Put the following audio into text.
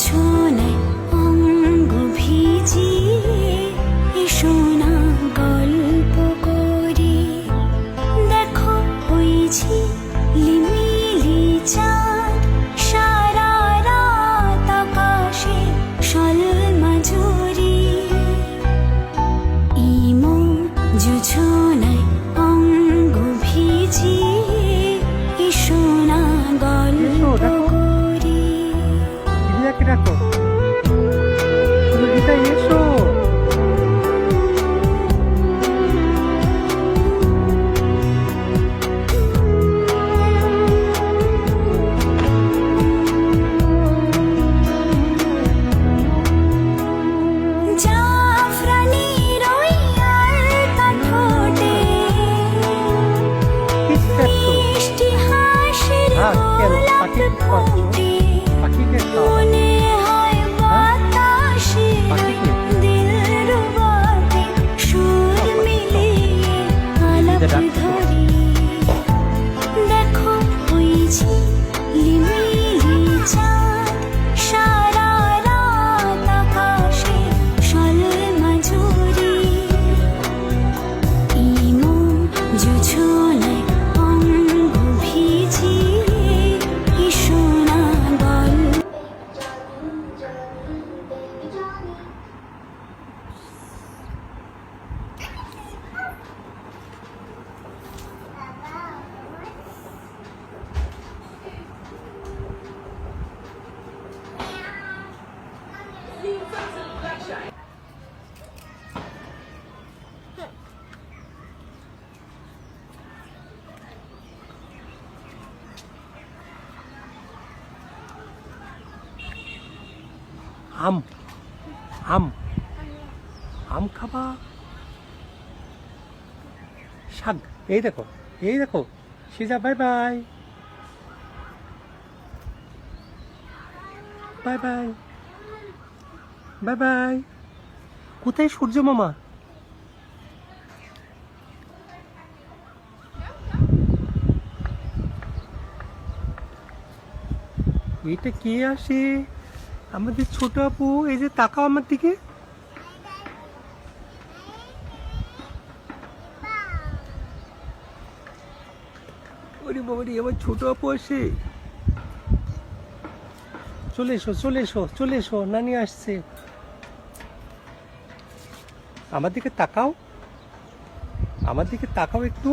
জোছনায় অঙ্গ ভিজিয়ে এসো না গল্প করি। দেখো ওই ঝিলিমিলি চাঁদ সারা রাত আকাশে সলমাঝুরি। ইমন জোছনায় অঙ্গ ভিজিয়ে এসো না গল্প করি। রাখো রীতা, এসো। জাফরানির ওই আলতা ঠোঁটে মিষ্টি হাসির গোলাপ ফোটে। মনে হয় বাতাসে দিলরুবাতে সুর মিলিয়ে আলাপ ধরি। দেখো ওই ঝিলিমিলি চাঁদ সারা রাত আকাশে সলমাঝুরি। ইমন জোছনায় অঙ্গ ভিজিয়ে এসো না গল্প। আম আম আম খাবা? শাক, এই দেখো, এই দেখো সিজা। Bye bye, bye bye, bye bye. কোথায় সূর্য মামা? এটা কে আসে? আমাদের ছোট আপু। এই যে তাকাও আমার দিকে। ওরে বাবারে, আমার ছোট আপু আসে। চলে এসো, চলে এসো, চলে এসো, নানি আসছে। আমার দিকে তাকাও, আমার দিকে তাকাও একটু।